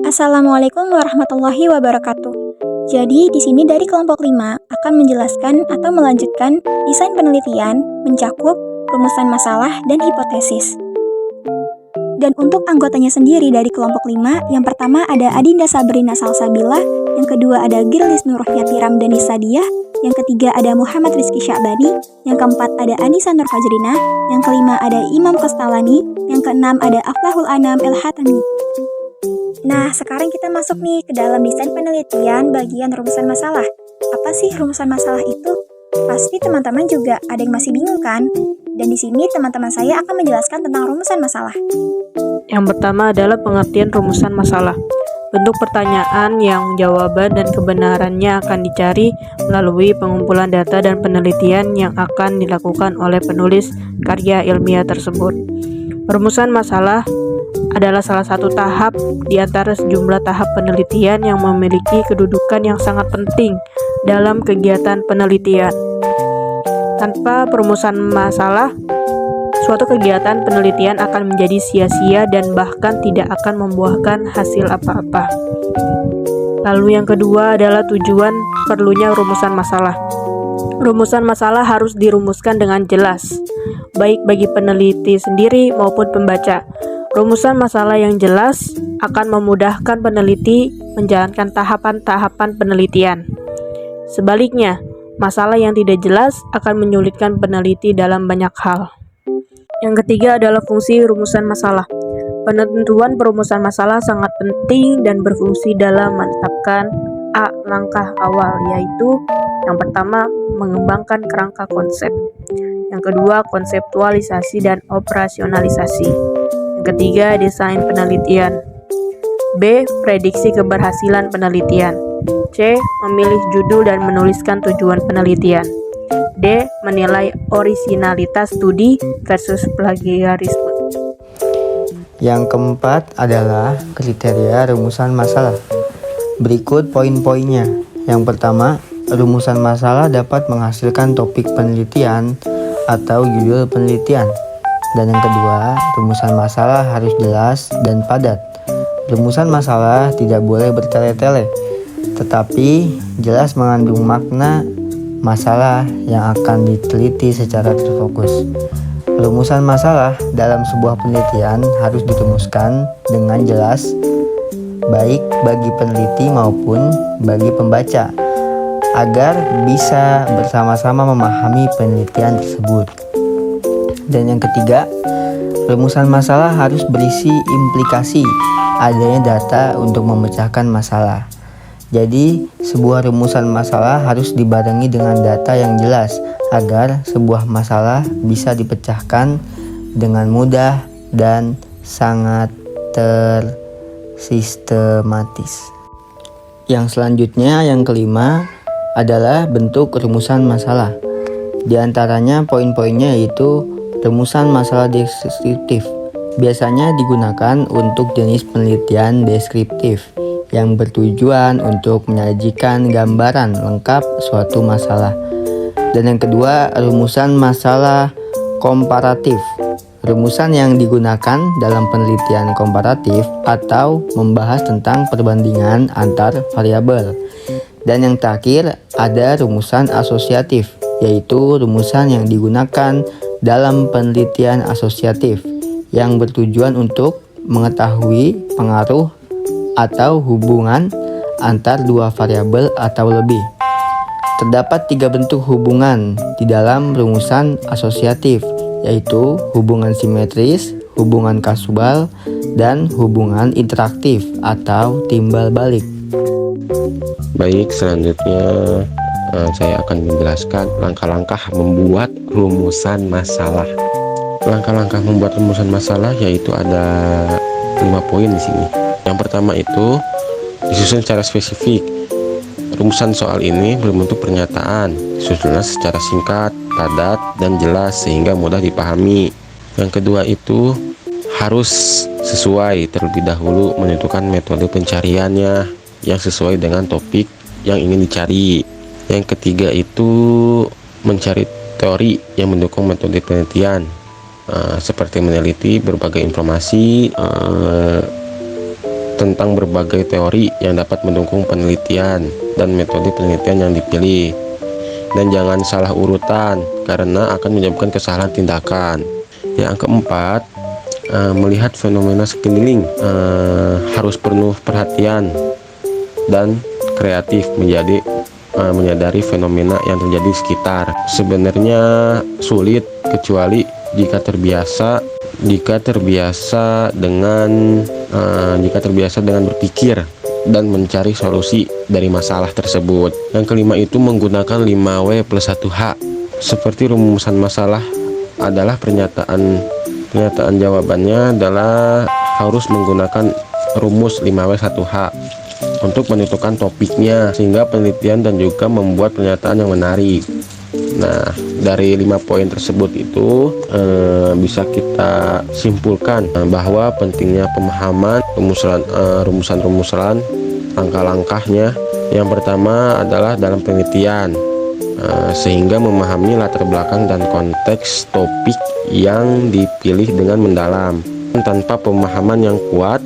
Assalamualaikum warahmatullahi wabarakatuh. Jadi, di sini dari kelompok 5 akan menjelaskan atau melanjutkan desain penelitian mencakup rumusan masalah dan hipotesis. Dan untuk anggotanya sendiri dari kelompok 5, yang pertama ada Adinda Sabrina Salsabila, yang kedua ada Girlis Nurrohyati Ramdhani Sadiah, yang ketiga ada Muhammad Rizky Sya'bani, yang keempat ada Anissa Nur Fajrina, yang kelima ada Imam Kostalani, yang keenam ada Aflahul Anam El Hatami. Nah, sekarang kita masuk nih ke dalam desain penelitian bagian rumusan masalah. Apa sih rumusan masalah itu? Pasti teman-teman juga ada yang masih bingung kan? Dan di sini teman-teman saya akan menjelaskan tentang rumusan masalah. Yang pertama adalah pengertian rumusan masalah. Bentuk pertanyaan yang jawaban dan kebenarannya akan dicari melalui pengumpulan data dan penelitian yang akan dilakukan oleh penulis karya ilmiah tersebut. Rumusan masalah adalah salah satu tahap di antara sejumlah tahap penelitian yang memiliki kedudukan yang sangat penting dalam kegiatan penelitian. Tanpa perumusan masalah, suatu kegiatan penelitian akan menjadi sia-sia dan bahkan tidak akan membuahkan hasil apa-apa. Lalu yang kedua adalah tujuan perlunya rumusan masalah. Rumusan masalah harus dirumuskan dengan jelas, baik bagi peneliti sendiri maupun pembaca. Rumusan masalah yang jelas akan memudahkan peneliti menjalankan tahapan-tahapan penelitian. Sebaliknya, masalah yang tidak jelas akan menyulitkan peneliti dalam banyak hal. Yang ketiga adalah fungsi rumusan masalah. Penentuan perumusan masalah sangat penting dan berfungsi dalam menetapkan langkah awal, yaitu yang pertama, mengembangkan kerangka konsep. Yang kedua, konseptualisasi dan operasionalisasi. Yang ketiga, desain penelitian. B. Prediksi keberhasilan penelitian. C. Memilih judul dan menuliskan tujuan penelitian. D. Menilai orisinalitas studi versus plagiarisme. Yang keempat adalah kriteria rumusan masalah. Berikut poin-poinnya. Yang pertama, rumusan masalah dapat menghasilkan topik penelitian atau judul penelitian. Dan yang kedua, rumusan masalah harus jelas dan padat. Rumusan masalah tidak boleh bertele-tele, tetapi jelas mengandung makna masalah yang akan diteliti secara terfokus. Rumusan masalah dalam sebuah penelitian harus dirumuskan dengan jelas, baik bagi peneliti maupun bagi pembaca, agar bisa bersama-sama memahami penelitian tersebut. Dan yang ketiga, rumusan masalah harus berisi implikasi adanya data untuk memecahkan masalah. Jadi, sebuah rumusan masalah harus dibarengi dengan data yang jelas agar sebuah masalah bisa dipecahkan dengan mudah dan sangat tersistematis. Yang selanjutnya, yang kelima adalah bentuk rumusan masalah. Di antaranya poin-poinnya yaitu rumusan masalah deskriptif. Biasanya digunakan untuk jenis penelitian deskriptif yang bertujuan untuk menyajikan gambaran lengkap suatu masalah. Dan yang kedua, rumusan masalah komparatif. Rumusan yang digunakan dalam penelitian komparatif atau membahas tentang perbandingan antar variabel. Dan yang terakhir, ada rumusan asosiatif, yaitu rumusan yang digunakan dalam penelitian asosiatif yang bertujuan untuk mengetahui pengaruh atau hubungan antar dua variabel atau lebih. Terdapat 3 bentuk hubungan di dalam rumusan asosiatif, yaitu hubungan simetris, hubungan kausal, dan hubungan interaktif atau timbal balik. Baik, selanjutnya saya akan menjelaskan langkah-langkah membuat rumusan masalah. Langkah-langkah membuat rumusan masalah yaitu ada 5 poin di sini. Yang pertama itu disusun secara spesifik. Rumusan soal ini berbentuk pernyataan, disusunlah secara singkat, padat, dan jelas sehingga mudah dipahami. Yang kedua itu harus sesuai, terlebih dahulu menentukan metode pencariannya yang sesuai dengan topik yang ingin dicari. Yang ketiga itu mencari teori yang mendukung metode penelitian, seperti meneliti berbagai informasi tentang berbagai teori yang dapat mendukung penelitian dan metode penelitian yang dipilih. Dan jangan salah urutan karena akan menyebabkan kesalahan tindakan. Yang keempat, melihat fenomena sekeliling harus penuh perhatian dan kreatif menyadari fenomena yang terjadi di sekitar. Sebenarnya sulit kecuali jika terbiasa dengan berpikir dan mencari solusi dari masalah tersebut. Yang kelima itu menggunakan 5W plus 1H. Seperti rumusan masalah adalah pernyataan jawabannya adalah harus menggunakan rumus 5W 1H untuk menentukan topiknya, sehingga penelitian dan juga membuat pernyataan yang menarik. Nah, dari 5 poin tersebut itu bisa kita simpulkan bahwa pentingnya pemahaman rumusan-rumusan, langkah-langkahnya. Yang pertama adalah dalam penelitian, sehingga memahami latar belakang dan konteks topik yang dipilih dengan mendalam. Tanpa pemahaman yang kuat,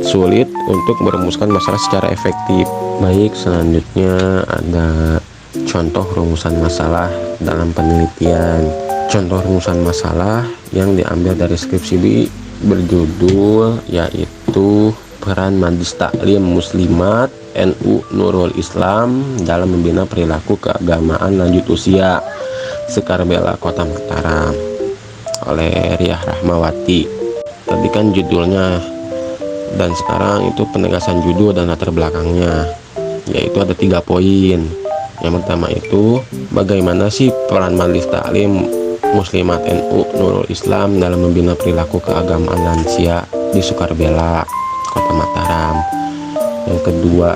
sulit untuk merumuskan masalah secara efektif. Baik, selanjutnya ada contoh rumusan masalah dalam penelitian. Contoh rumusan masalah yang diambil dari skripsi berjudul yaitu peran Majelis Taklim Muslimat NU Nurul Islam dalam membina perilaku keagamaan lanjut usia Sekarbela Kota Mataram oleh Riah Rahmawati. Tadi kan judulnya, dan sekarang itu penegasan judul dan latar belakangnya, yaitu ada 3 poin. Yang pertama itu bagaimana sih peran Majelis Taklim Muslimat NU Nurul Islam dalam membina perilaku keagamaan lansia di Sukarbela Kota Mataram. Yang kedua,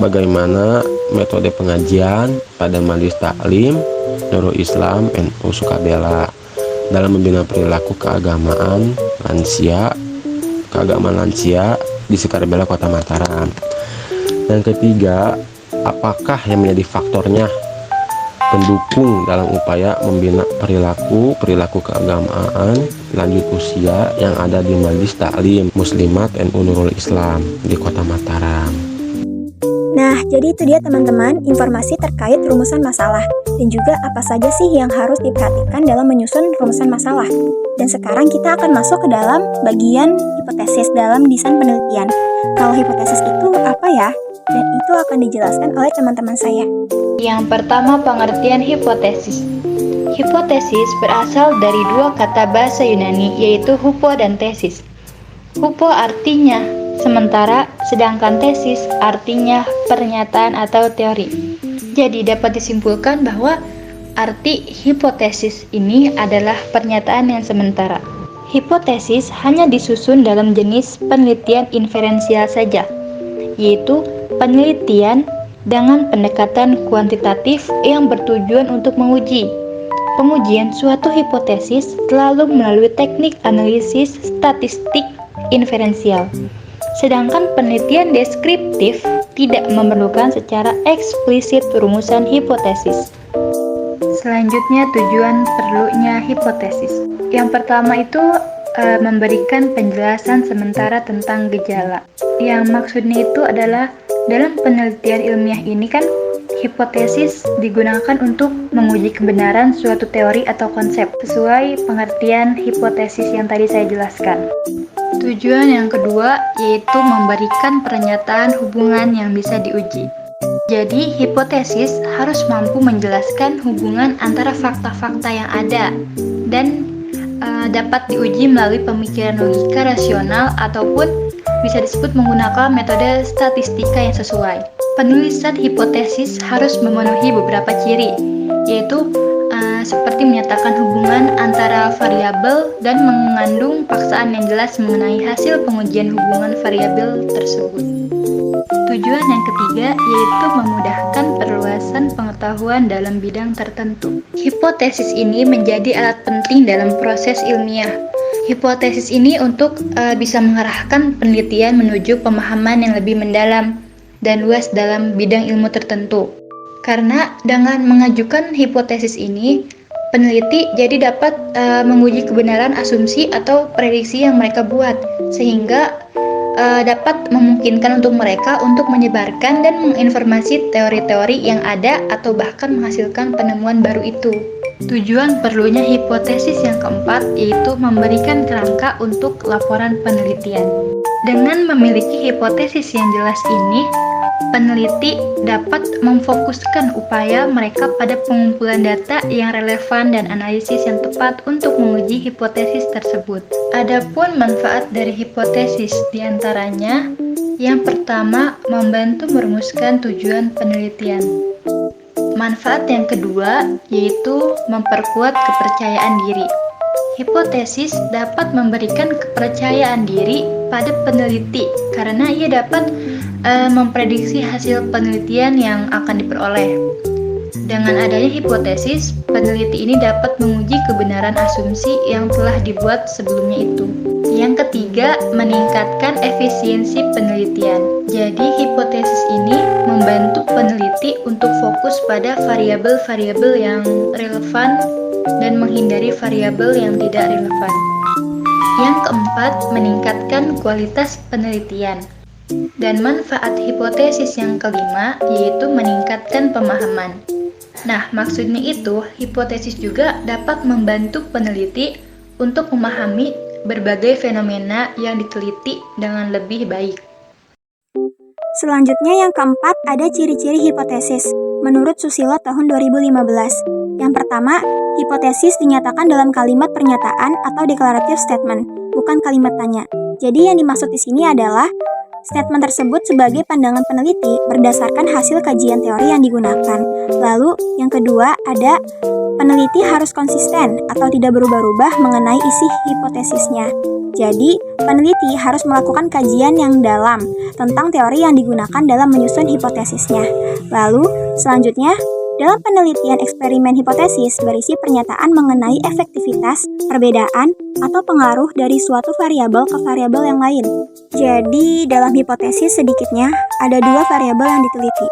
bagaimana metode pengajian pada Majelis Taklim Nurul Islam NU Sukarbela dalam membina perilaku keagamaan lansia di Sukarbela Kota Mataram. Yang ketiga, apakah yang menjadi faktornya pendukung dalam upaya membina perilaku keagamaan lanjut usia yang ada di Majelis Taklim Muslimat NU Nurul Islam di Kota Mataram. Nah, jadi itu dia teman-teman informasi terkait rumusan masalah dan juga apa saja sih yang harus diperhatikan dalam menyusun rumusan masalah. Dan sekarang kita akan masuk ke dalam bagian hipotesis dalam desain penelitian. Kalau hipotesis itu apa ya? Dan itu akan dijelaskan oleh teman-teman saya. Yang pertama, pengertian hipotesis. Hipotesis berasal dari 2 kata bahasa Yunani, yaitu hupo dan tesis. Hupo artinya sementara, sedangkan tesis artinya pernyataan atau teori. Jadi dapat disimpulkan bahwa arti hipotesis ini adalah pernyataan yang sementara. Hipotesis hanya disusun dalam jenis penelitian inferensial saja, yaitu penelitian dengan pendekatan kuantitatif yang bertujuan untuk menguji. Pengujian suatu hipotesis selalu melalui teknik analisis statistik inferensial. Sedangkan penelitian deskriptif tidak memerlukan secara eksplisit rumusan hipotesis. Selanjutnya, tujuan perlunya hipotesis. Yang pertama itu memberikan penjelasan sementara tentang gejala. Yang maksudnya itu adalah dalam penelitian ilmiah ini kan hipotesis digunakan untuk menguji kebenaran suatu teori atau konsep sesuai pengertian hipotesis yang tadi saya jelaskan. Tujuan yang kedua yaitu memberikan pernyataan hubungan yang bisa diuji. Jadi, hipotesis harus mampu menjelaskan hubungan antara fakta-fakta yang ada dan dapat diuji melalui pemikiran logika rasional ataupun bisa disebut menggunakan metode statistika yang sesuai. Penulisan hipotesis harus memenuhi beberapa ciri, yaitu seperti menyatakan hubungan antara variabel dan mengandung paksaan yang jelas mengenai hasil pengujian hubungan variabel tersebut. Tujuan yang ketiga yaitu memudahkan perluasan pengetahuan dalam bidang tertentu. Hipotesis ini menjadi alat penting dalam proses ilmiah. Hipotesis ini untuk bisa mengarahkan penelitian menuju pemahaman yang lebih mendalam dan luas dalam bidang ilmu tertentu. Karena dengan mengajukan hipotesis ini, peneliti jadi dapat menguji kebenaran asumsi atau prediksi yang mereka buat, sehingga dapat memungkinkan untuk mereka untuk menyebarkan dan menginformasi teori-teori yang ada atau bahkan menghasilkan penemuan baru itu. Tujuan perlunya hipotesis yang keempat yaitu memberikan kerangka untuk laporan penelitian. Dengan memiliki hipotesis yang jelas ini, peneliti dapat memfokuskan upaya mereka pada pengumpulan data yang relevan dan analisis yang tepat untuk menguji hipotesis tersebut. Adapun manfaat dari hipotesis diantaranya, yang pertama, membantu merumuskan tujuan penelitian. Manfaat yang kedua yaitu memperkuat kepercayaan diri. Hipotesis dapat memberikan kepercayaan diri pada peneliti karena ia dapat memprediksi hasil penelitian yang akan diperoleh. Dengan adanya hipotesis, peneliti ini dapat menguji kebenaran asumsi yang telah dibuat sebelumnya itu. Yang ketiga, meningkatkan efisiensi penelitian. Jadi, hipotesis ini membantu peneliti untuk fokus pada variabel-variabel yang relevan dan menghindari variabel yang tidak relevan. Yang keempat, meningkatkan kualitas penelitian. Dan manfaat hipotesis yang kelima yaitu meningkatkan pemahaman. Nah, maksudnya itu, hipotesis juga dapat membantu peneliti untuk memahami berbagai fenomena yang diteliti dengan lebih baik. Selanjutnya yang keempat ada ciri-ciri hipotesis menurut Susilo tahun 2015. Yang pertama, hipotesis dinyatakan dalam kalimat pernyataan atau declarative statement, bukan kalimat tanya. Jadi yang dimaksud di sini adalah statement tersebut sebagai pandangan peneliti berdasarkan hasil kajian teori yang digunakan. Lalu, yang kedua ada peneliti harus konsisten atau tidak berubah-ubah mengenai isi hipotesisnya. Jadi, peneliti harus melakukan kajian yang dalam tentang teori yang digunakan dalam menyusun hipotesisnya. Lalu, selanjutnya, dalam penelitian eksperimen hipotesis berisi pernyataan mengenai efektivitas, perbedaan, atau pengaruh dari suatu variabel ke variabel yang lain. Jadi, dalam hipotesis sedikitnya ada 2 variabel yang diteliti.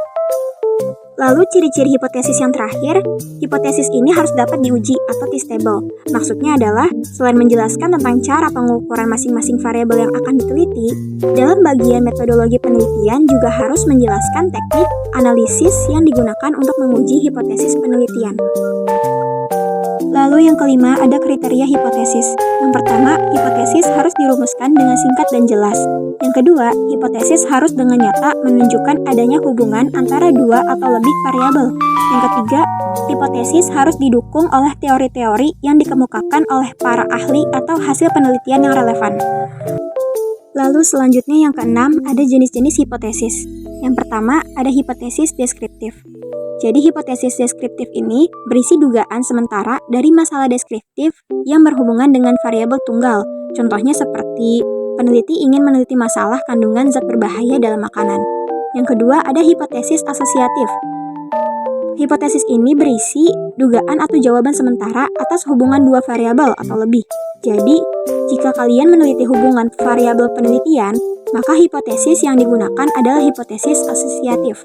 Lalu, ciri-ciri hipotesis yang terakhir, hipotesis ini harus dapat diuji atau testable. Maksudnya adalah, selain menjelaskan tentang cara pengukuran masing-masing variabel yang akan diteliti, dalam bagian metodologi penelitian juga harus menjelaskan teknik analisis yang digunakan untuk menguji hipotesis penelitian. Lalu yang kelima ada kriteria hipotesis. Yang pertama, hipotesis harus dirumuskan dengan singkat dan jelas. Yang kedua, hipotesis harus dengan nyata menunjukkan adanya hubungan antara 2 atau lebih variabel. Yang ketiga, hipotesis harus didukung oleh teori-teori yang dikemukakan oleh para ahli atau hasil penelitian yang relevan. Lalu selanjutnya yang keenam ada jenis-jenis hipotesis. Yang pertama ada hipotesis deskriptif. Jadi hipotesis deskriptif ini berisi dugaan sementara dari masalah deskriptif yang berhubungan dengan variabel tunggal. Contohnya seperti peneliti ingin meneliti masalah kandungan zat berbahaya dalam makanan. Yang kedua ada hipotesis asosiatif. Hipotesis ini berisi dugaan atau jawaban sementara atas hubungan 2 variabel atau lebih. Jadi, jika kalian meneliti hubungan variabel penelitian, maka hipotesis yang digunakan adalah hipotesis asosiatif.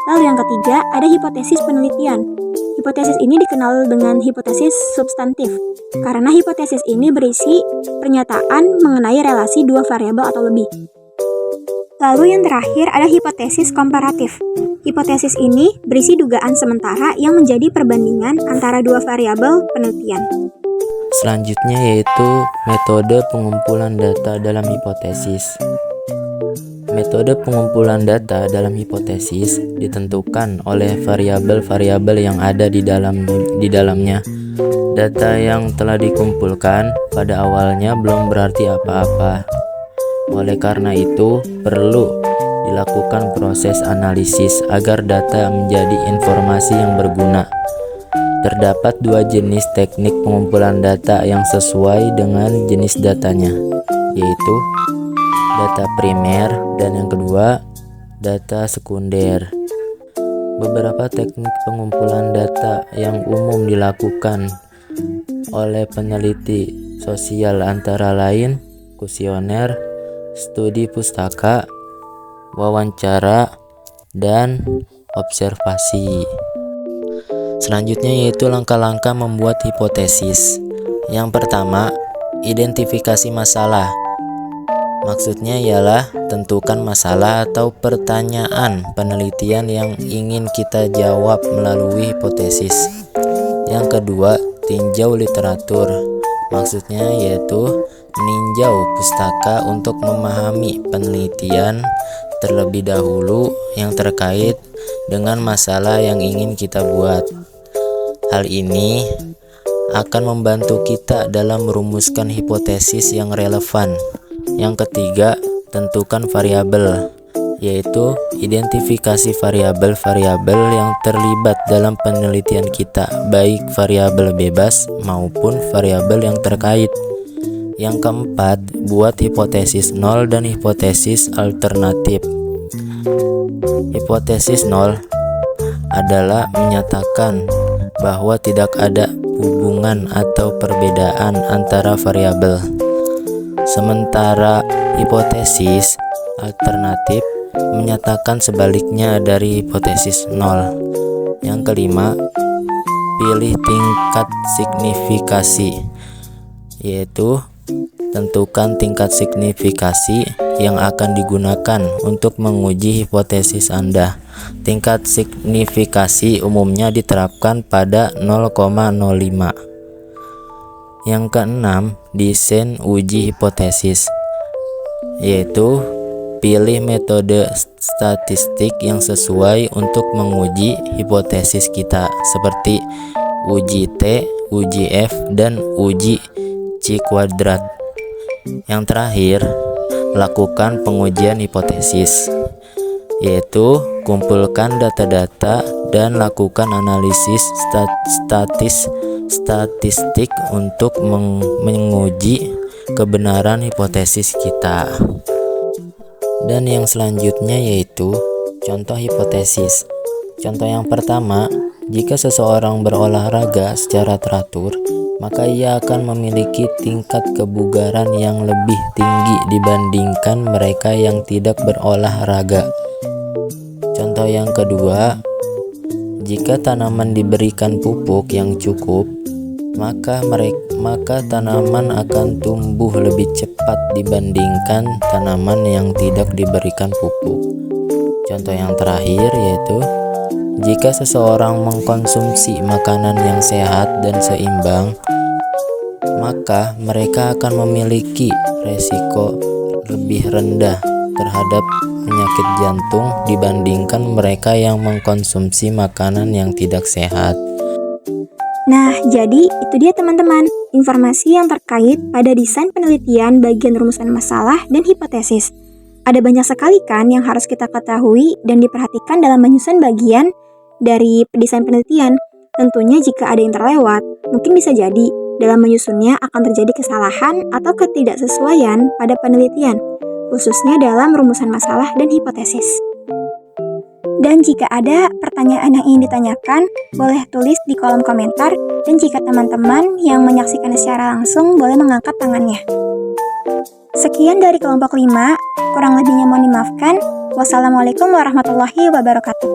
Lalu yang ketiga, ada hipotesis penelitian. Hipotesis ini dikenal dengan hipotesis substantif, karena hipotesis ini berisi pernyataan mengenai relasi 2 variabel atau lebih. Lalu yang terakhir ada hipotesis komparatif. Hipotesis ini berisi dugaan sementara yang menjadi perbandingan antara 2 variabel penelitian. Selanjutnya yaitu metode pengumpulan data dalam hipotesis. Metode pengumpulan data dalam hipotesis ditentukan oleh variabel-variabel yang ada di dalamnya. Data yang telah dikumpulkan pada awalnya belum berarti apa-apa. Oleh karena itu, perlu dilakukan proses analisis agar data menjadi informasi yang berguna. Terdapat 2 jenis teknik pengumpulan data yang sesuai dengan jenis datanya, yaitu data primer dan yang kedua data sekunder. Beberapa teknik pengumpulan data yang umum dilakukan oleh peneliti sosial antara lain kuesioner, studi pustaka, wawancara, dan observasi. Selanjutnya yaitu langkah-langkah membuat hipotesis. Yang pertama, identifikasi masalah. Maksudnya ialah tentukan masalah atau pertanyaan penelitian yang ingin kita jawab melalui hipotesis. Yang kedua, tinjau literatur. Maksudnya yaitu meninjau pustaka untuk memahami penelitian terlebih dahulu yang terkait dengan masalah yang ingin kita buat. Hal ini akan membantu kita dalam merumuskan hipotesis yang relevan. Yang ketiga, tentukan variabel, yaitu identifikasi variabel-variabel yang terlibat dalam penelitian kita, baik variabel bebas maupun variabel yang terkait. Yang keempat, buat hipotesis nol dan hipotesis alternatif. Hipotesis nol adalah menyatakan bahwa tidak ada hubungan atau perbedaan antara variabel. Sementara hipotesis alternatif menyatakan sebaliknya dari hipotesis nol. Yang kelima, pilih tingkat signifikasi, yaitu tentukan tingkat signifikasi yang akan digunakan untuk menguji hipotesis Anda. Tingkat signifikasi umumnya diterapkan pada 0,05. Yang keenam, desain uji hipotesis, yaitu pilih metode statistik yang sesuai untuk menguji hipotesis kita, seperti uji T, uji F, dan uji C kuadrat. Yang terakhir, lakukan pengujian hipotesis, yaitu kumpulkan data-data dan lakukan analisis statistik untuk menguji kebenaran hipotesis kita. Dan yang selanjutnya yaitu contoh hipotesis. Contoh yang pertama, jika seseorang berolahraga secara teratur, maka ia akan memiliki tingkat kebugaran yang lebih tinggi dibandingkan mereka yang tidak berolahraga. Contoh yang kedua, jika tanaman diberikan pupuk yang cukup, maka tanaman akan tumbuh lebih cepat dibandingkan tanaman yang tidak diberikan pupuk. Contoh yang terakhir yaitu jika seseorang mengkonsumsi makanan yang sehat dan seimbang, maka mereka akan memiliki resiko lebih rendah terhadap penyakit jantung dibandingkan mereka yang mengkonsumsi makanan yang tidak sehat. Nah, jadi itu dia teman-teman, informasi yang terkait pada desain penelitian bagian rumusan masalah dan hipotesis. Ada banyak sekali kan yang harus kita ketahui dan diperhatikan dalam menyusun bagian dari desain penelitian. Tentunya jika ada yang terlewat, mungkin bisa jadi dalam menyusunnya akan terjadi kesalahan atau ketidaksesuaian pada penelitian, khususnya dalam rumusan masalah dan hipotesis. Dan jika ada pertanyaan yang ingin ditanyakan, boleh tulis di kolom komentar, dan jika teman-teman yang menyaksikan secara langsung boleh mengangkat tangannya. Sekian dari kelompok 5, kurang lebihnya mohon dimaafkan. Wassalamualaikum warahmatullahi wabarakatuh.